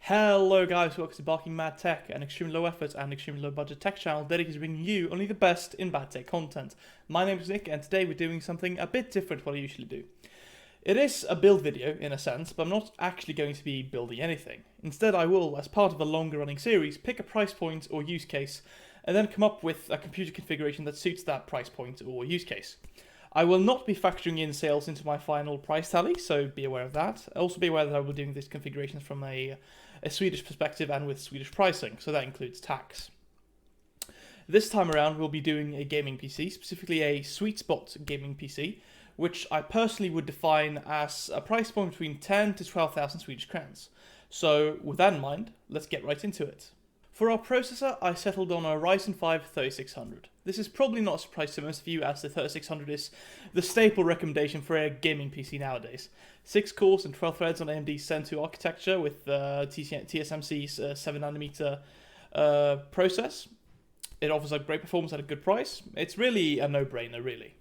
Hello guys, welcome to Barking Mad Tech, an extremely low effort and extremely low budget tech channel dedicated to bringing you only the best in bad tech content. My name is Nick and today we're doing something a bit different to what I usually do. It is a build video in a sense, but I'm not actually going to be building anything. Instead I will, as part of a longer running series, pick a price point or use case and then come up with a computer configuration that suits that price point or use case. I will not be factoring in sales into my final price tally, so be aware of that. Also be aware that I will be doing this configuration from a Swedish perspective and with Swedish pricing, so that includes tax. This time around we'll be doing a gaming PC, specifically a sweet spot gaming PC, which I personally would define as a price point between 10 to 12,000 Swedish crowns. So with that in mind, let's get right into it. For our processor, I settled on a Ryzen 5 3600. This is probably not a surprise to most of you, as the 3600 is the staple recommendation for a gaming PC nowadays. 6 cores and 12 threads on AMD's Zen 2 architecture with TSMC's 7nm process. It offers a great performance at a good price. It's really a no-brainer, really.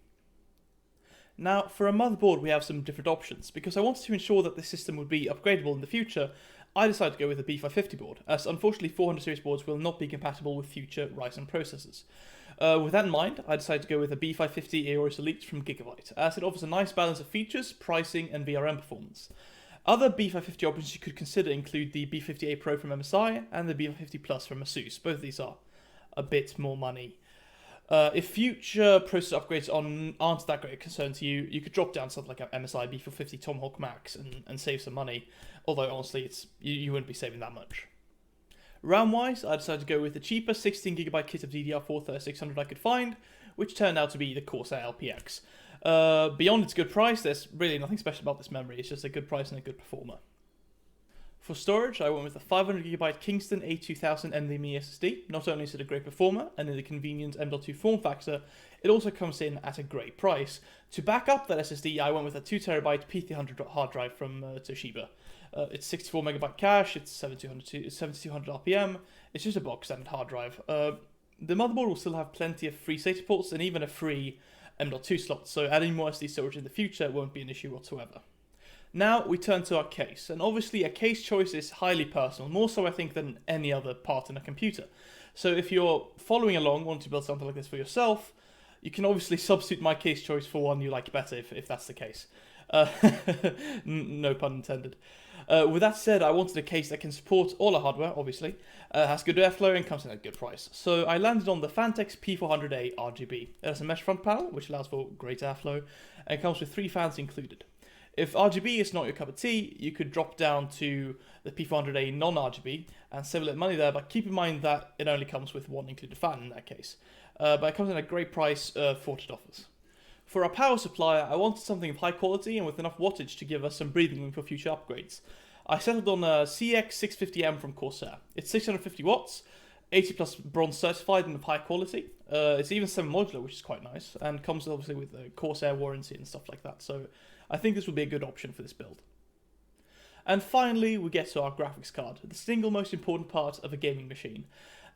Now, for a motherboard we have some different options. Because I wanted to ensure that the system would be upgradable in the future, I decided to go with a B550 board, as unfortunately 400 series boards will not be compatible with future Ryzen processors. With that in mind, I decided to go with a B550 Aorus Elite from Gigabyte, as it offers a nice balance of features, pricing and VRM performance. Other B550 options you could consider include the B50A Pro from MSI and the B550 Plus from ASUS. Both of these are a bit more money. If future processor upgrades aren't that great a concern to you, you could drop down something like an MSI B450 Tomahawk Max and save some money, although honestly you wouldn't be saving that much. RAM-wise, I decided to go with the cheapest 16GB kit of DDR4 3600 I could find, which turned out to be the Corsair LPX. Beyond its good price, there's really nothing special about this memory, it's just a good price and a good performer. For storage, I went with a 500GB Kingston A2000 NVMe SSD. Not only is it a great performer and in the convenient M.2 form factor, it also comes in at a great price. To back up that SSD, I went with a 2TB P300 hard drive from Toshiba. It's 64MB cache, it's 7200 RPM, it's just a box standard hard drive. The motherboard will still have plenty of free SATA ports and even a free M.2 slot, so adding more SD storage in the future won't be an issue whatsoever. Now we turn to our case, and obviously a case choice is highly personal, more so I think than any other part in a computer. So if you're following along, wanting to build something like this for yourself, you can obviously substitute my case choice for one you like better if that's the case. No pun intended. With that said, I wanted a case that can support all our hardware, obviously, has good airflow and comes in at a good price. So I landed on the Phanteks P400A RGB. It has a mesh front panel, which allows for great airflow, and it comes with 3 fans included. If RGB is not your cup of tea, you could drop down to the P400A non-RGB and save a little money there, but keep in mind that it only comes with 1 included fan in that case. But it comes in at a great price for it offers. For our power supply, I wanted something of high quality and with enough wattage to give us some breathing room for future upgrades. I settled on a CX650M from Corsair. It's 650 watts, 80 plus bronze certified and of high quality. It's even 7 modular, which is quite nice, and comes obviously with a Corsair warranty and stuff like that, so I think this would be a good option for this build. And finally, we get to our graphics card, the single most important part of a gaming machine.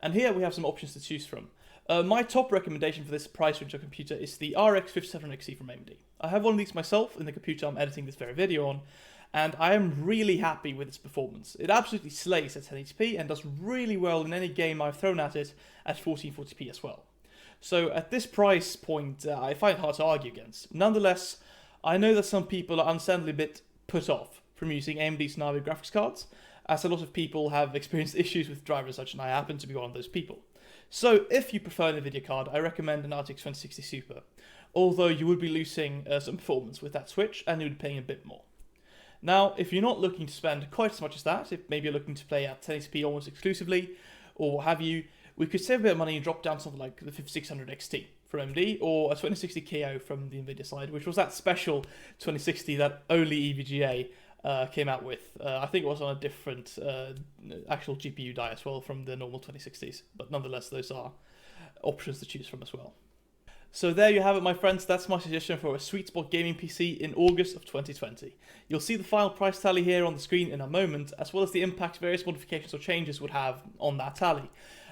And here we have some options to choose from. My top recommendation for this price range of computer is the RX 5700XE from AMD. I have one of these myself in the computer I'm editing this very video on, and I am really happy with its performance. It absolutely slays at 1080p and does really well in any game I've thrown at it at 1440p as well. So at this price point, I find it hard to argue against. Nonetheless, I know that some people are understandably a bit put off from using AMD's Navi graphics cards, as a lot of people have experienced issues with drivers such, and I happen to be one of those people. So if you prefer an Nvidia card, I recommend an RTX 2060 Super, although you would be losing some performance with that switch and you would be paying a bit more. Now, if you're not looking to spend quite as much as that, if maybe you're looking to play at 1080p almost exclusively, or what have you, we could save a bit of money and drop down something like the 5600 XT from AMD, or a 2060 KO from the Nvidia side, which was that special 2060 that only EVGA came out with. I think it was on a different actual GPU die as well from the normal 2060s, but nonetheless those are options to choose from as well. So there you have it, my friends. That's my suggestion for a sweet spot gaming PC in August of 2020. You'll see the final price tally here on the screen in a moment, as well as the impact various modifications or changes would have on that tally.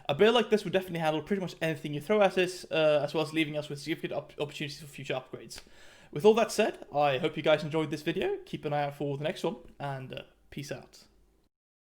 A build like this would definitely handle pretty much anything you throw at it, as well as leaving us with significant opportunities for future upgrades. With all that said, I hope you guys enjoyed this video. Keep an eye out for the next one, and peace out.